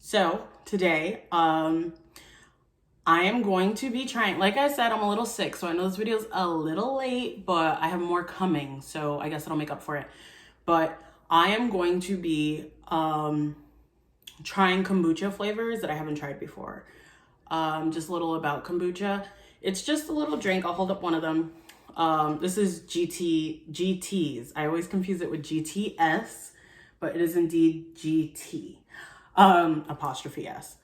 So today, I am going to be trying, like I said, I'm a little sick, so I know this video is a little late, but I have more coming, so I guess it'll make up for it. But I am going to be trying kombucha flavors that I haven't tried before. Just a little about kombucha. It's just a little drink. I'll hold up one of them. This is GTs. I always confuse it with GTS, but it is indeed GT. Apostrophe S.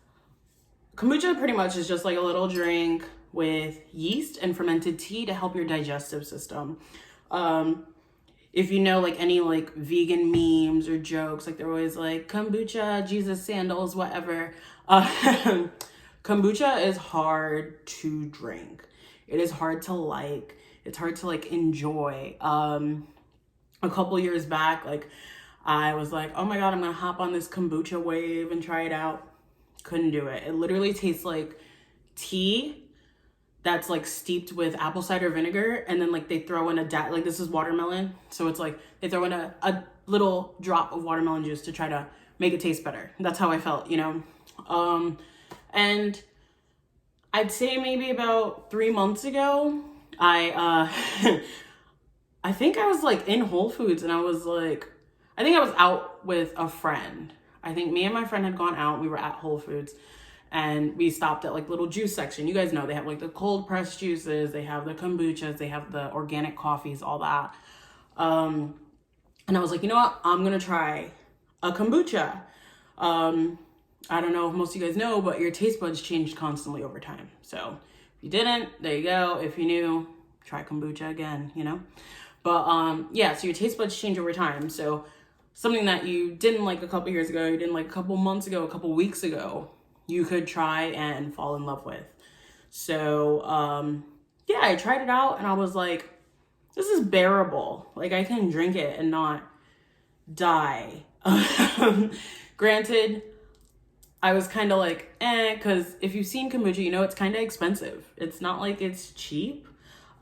Kombucha pretty much is just like a little drink with yeast and fermented tea to help your digestive system. If you know like any like vegan memes or jokes, like they're always like kombucha, Jesus sandals, whatever. Kombucha is hard to drink. It is hard to like. It's hard to like enjoy. A couple years back, like I was like, oh my God, I'm gonna hop on this kombucha wave and try it out. Couldn't do it. It literally tastes like tea that's like steeped with apple cider vinegar, and then like they throw in like this is watermelon, so it's like they throw in a little drop of watermelon juice to try to make it taste better. That's how I felt, you know. And I'd say maybe about 3 months ago, I think I was like in Whole Foods, and I was like, I think I was out with a friend. I think me and my friend had gone out. We were at Whole Foods and we stopped at like little juice section. You guys know they have like the cold pressed juices, they have the kombuchas, they have the organic coffees, all that. And I was like, you know what? I'm going to try a kombucha. I don't know if most of you guys know, but your taste buds change constantly over time. So if you didn't, there you go. If you knew, try kombucha again, you know? But yeah, so your taste buds change over time. So something that you didn't like a couple years ago, you didn't like a couple months ago, a couple weeks ago, you could try and fall in love with. So yeah, I tried it out and I was like, this is bearable. Like I can drink it and not die. Granted, I was kind of like, because if you've seen kombucha, you know it's kind of expensive. It's not like it's cheap.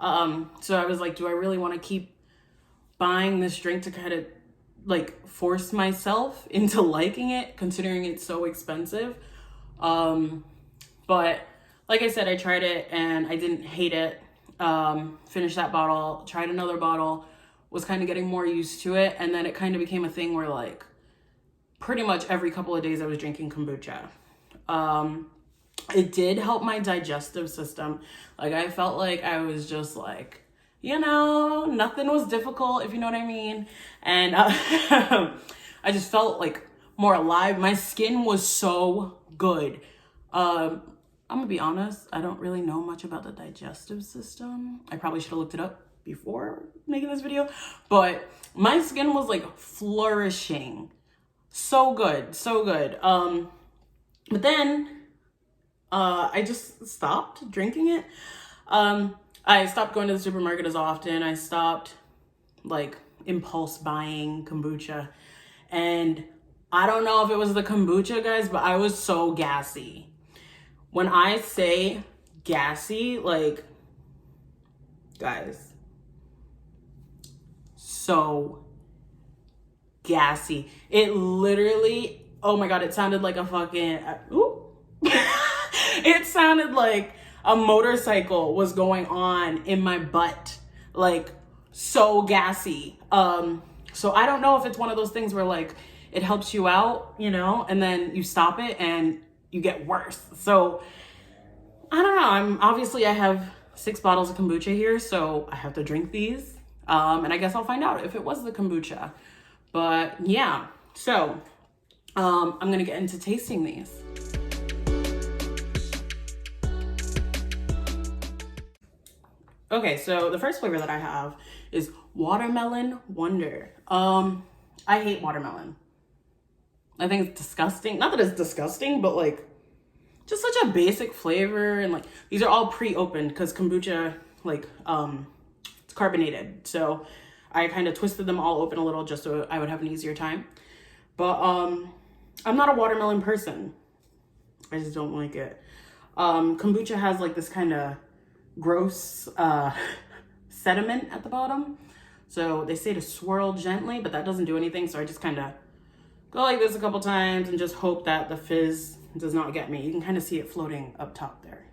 So I was like, do I really want to keep buying this drink to kind of like force myself into liking it, considering it's so expensive? But like I said, I tried it and I didn't hate it. Finished that bottle, tried another bottle, was kind of getting more used to it. And then it kind of became a thing where like pretty much every couple of days I was drinking kombucha. It did help my digestive system. Like I felt like I was just like, you know, nothing was difficult, if you know what I mean. And I just felt like more alive. My skin was so good. I'm gonna be honest, I don't really know much about the digestive system. I probably should have looked it up before making this video, but my skin was like flourishing. So good, so good. But then I just stopped drinking it. I stopped going to the supermarket as often. I stopped like impulse buying kombucha. And I don't know if it was the kombucha, guys, but I was so gassy. When I say gassy, like, guys, so gassy. It literally, oh my God, it sounded like a fucking, it sounded like a motorcycle was going on in my butt, like so gassy. So I don't know if it's one of those things where like it helps you out, you know, and then you stop it and you get worse. So I don't know. I have 6 bottles of kombucha here, so I have to drink these. And I guess I'll find out if it was the kombucha. But yeah, so I'm gonna get into tasting these. Okay, so the first flavor that I have is Watermelon Wonder. I hate watermelon. I think it's disgusting. Not that it's disgusting, but like just such a basic flavor. And like these are all pre-opened because kombucha, like it's carbonated. So I kind of twisted them all open a little just so I would have an easier time. But I'm not a watermelon person. I just don't like it. Kombucha has like this kind of gross sediment at the bottom. So they say to swirl gently, but that doesn't do anything. So I just kind of go like this a couple times and just hope that the fizz does not get me. You can kind of see it floating up top there.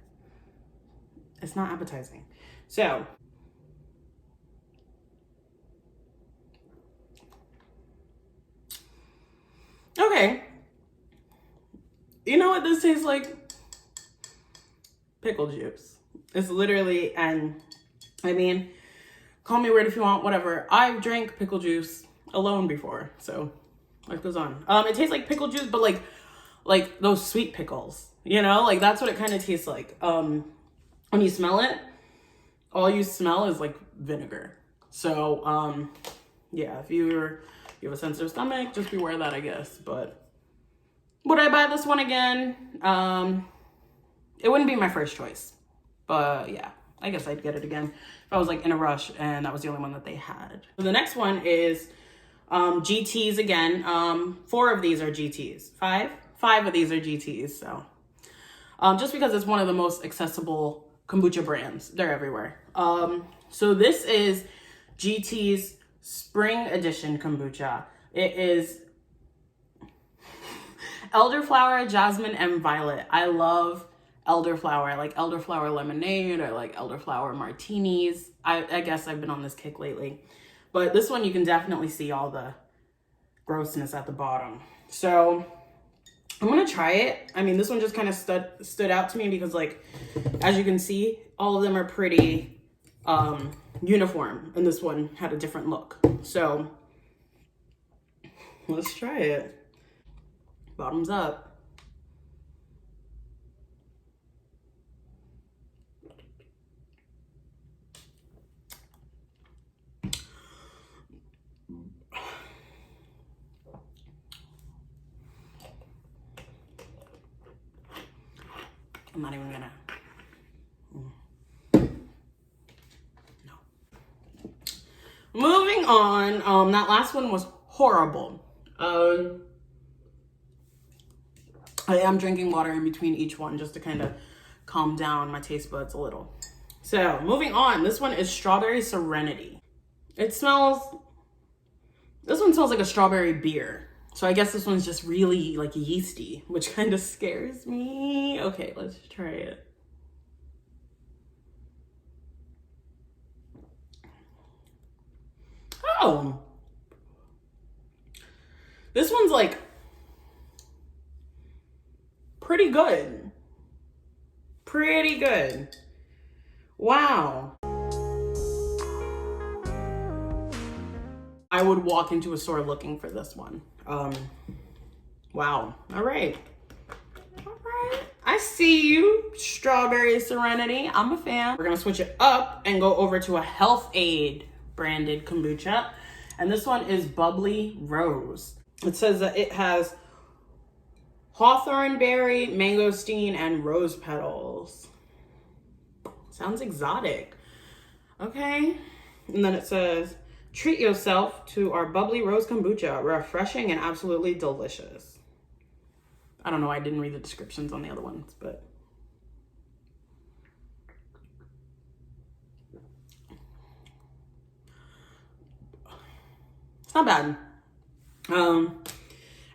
It's not appetizing. So, okay. You know what this tastes like? Pickle juice. It's literally, and I mean, call me weird if you want, whatever. I've drank pickle juice alone before, so life goes on. It tastes like pickle juice, but like those sweet pickles, you know? Like that's what it kind of tastes like. When you smell it, all you smell is like vinegar. So, yeah, if you have a sensitive stomach, just beware of that, I guess. But would I buy this one again? It wouldn't be my first choice, but yeah, I guess I'd get it again if I was like in a rush and that was the only one that they had. So the next one is GTs again. 4 of these are GTs. 5 of these are GTs. So just because it's one of the most accessible kombucha brands, they're everywhere. So this is GT's Spring Edition kombucha. It is elderflower, jasmine, and violet. I love elderflower. I like elderflower lemonade. I like elderflower martinis. I guess I've been on this kick lately. But this one, you can definitely see all the grossness at the bottom. So I'm going to try it. I mean, this one just kind of stood out to me because, like, as you can see, all of them are pretty uniform. And this one had a different look. So let's try it. Bottoms up. I'm not even gonna. No. Moving on. That last one was horrible. I am drinking water in between each one just to kind of calm down my taste buds a little. So moving on, this one is Strawberry Serenity. This one smells like a strawberry beer. So I guess this one's just really like yeasty, which kind of scares me. Okay, let's try it. Oh, this one's like pretty good. Pretty good. Wow. I would walk into a store looking for this one. Wow. All right. I see you, Strawberry Serenity. I'm a fan. We're gonna switch it up and go over to a Health Aid branded kombucha. And this one is Bubbly Rose. It says that it has hawthorn berry, mangosteen, and rose petals. Sounds exotic. Okay. And then it says, treat yourself to our Bubbly Rose kombucha, refreshing and absolutely delicious. I don't know, I didn't read the descriptions on the other ones, but it's not bad. I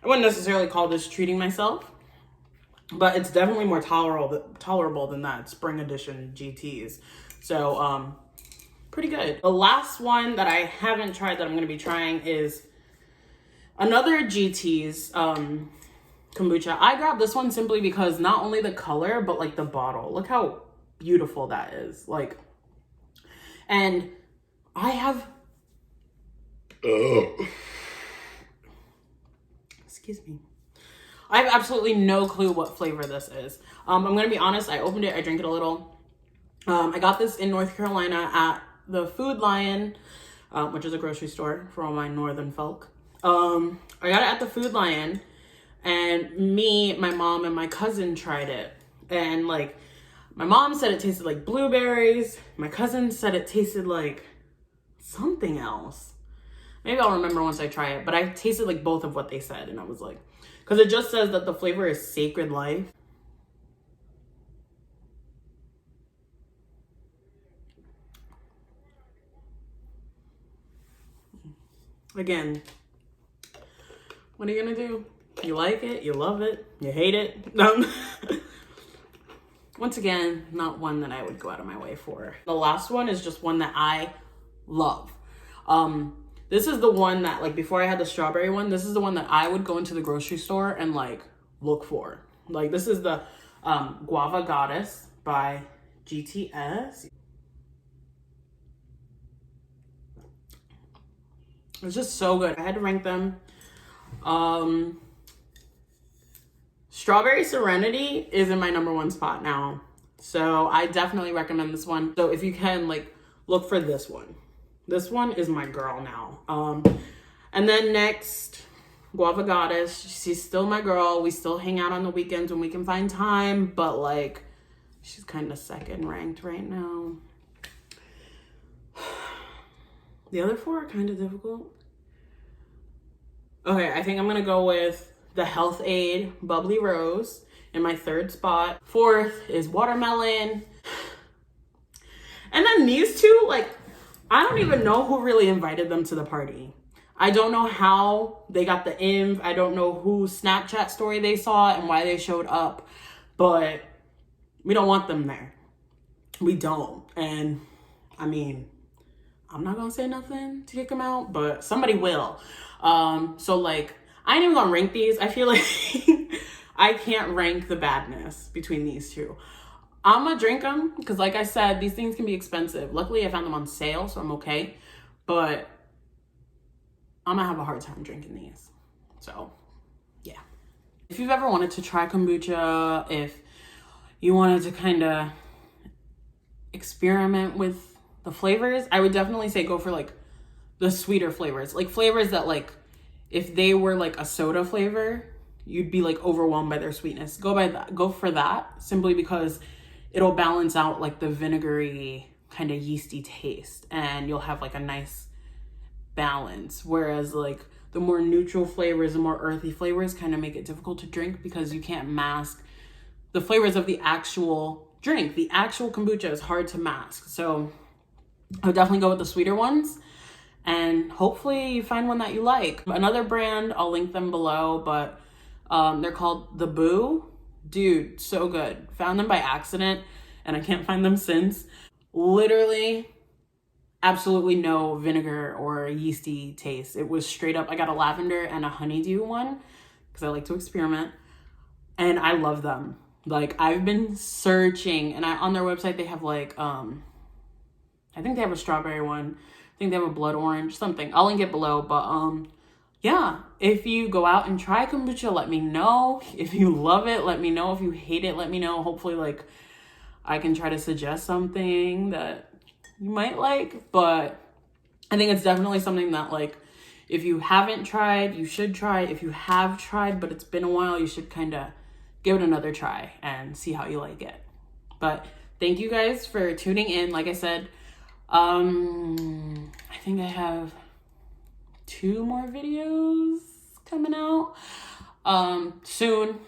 wouldn't necessarily call this treating myself, but it's definitely more tolerable than that Spring Edition GTs. So, pretty good. The last one that I haven't tried that I'm going to be trying is another GT's kombucha. I grabbed this one simply because not only the color, but like the bottle. Look how beautiful that is. Like, and I have... Excuse me. I have absolutely no clue what flavor this is. I'm going to be honest. I opened it. I drank it a little. I got this in North Carolina at the Food Lion, which is a grocery store for all my northern folk. I got it at the Food Lion, and me, my mom, and my cousin tried it. And like, my mom said it tasted like blueberries. My cousin said it tasted like something else. Maybe I'll remember once I try it, but I tasted like both of what they said, and I was like, because it just says that the flavor is Sacred Life. Again, What are you gonna do? You like it, you love it, you hate it. Once again, not one that I would go out of my way for. The last one is just one that I love. This is the one that, like, before I had the strawberry one, this is the one that I would go into the grocery store and like look for. Like, this is the Guava Goddess by GTS. It's just so good. I had to rank them. Strawberry Serenity is in my #1 spot now. So I definitely recommend this one. So if you can, like, look for this one. This one is my girl now. And then next, Guava Goddess. She's still my girl. We still hang out on the weekends when we can find time. But, like, she's kind of second ranked right now. The other 4 are kind of difficult. Okay, I think I'm going to go with the Health Aid Bubbly Rose in my 3rd spot. 4th is Watermelon. And then these 2, like, I don't even know who really invited them to the party. I don't know how they got the inv. I don't know whose Snapchat story they saw and why they showed up. But we don't want them there. We don't. And, I mean, I'm not gonna say nothing to kick them out, but somebody will. So, like, I ain't even gonna rank these. I feel like I can't rank the badness between these 2. I'm gonna drink them because, like I said, these things can be expensive. Luckily, I found them on sale, so I'm okay. But I'm gonna have a hard time drinking these. So, yeah. If you've ever wanted to try kombucha, if you wanted to kind of experiment with the flavors, I would definitely say go for, like, the sweeter flavors. Like, flavors that, like, if they were, like, a soda flavor, you'd be, like, overwhelmed by their sweetness. Go for that, simply because it'll balance out, like, the vinegary kind of yeasty taste, and you'll have, like, a nice balance. Whereas, like, the more neutral flavors, the more earthy flavors kind of make it difficult to drink because you can't mask the flavors of the actual drink. The actual kombucha is hard to mask. So I would definitely go with the sweeter ones, and hopefully you find one that you like. Another brand, I'll link them below, but they're called The Boo. Dude, so good. Found them by accident, and I can't find them since. Literally, absolutely no vinegar or yeasty taste. It was straight up, I got a lavender and a honeydew one because I like to experiment, and I love them. Like, I've been searching, and on their website they have, like, I think they have a strawberry one. I think they have a blood orange, something. I'll link it below, but yeah, if you go out and try kombucha, let me know. If you love it, let me know. If you hate it, let me know. Hopefully, like, I can try to suggest something that you might like. But I think it's definitely something that, like, if you haven't tried, you should try. If you have tried, but it's been a while, you should kind of give it another try and see how you like it. But thank you guys for tuning in. Like I said, I think I have 2 more videos coming out soon.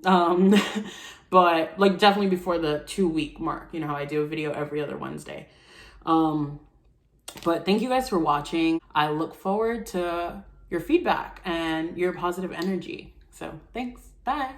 But, like, definitely before the 2-week mark. You know how I do a video every other Wednesday. But thank you guys for watching. I look forward to your feedback and your positive energy. So thanks. Bye.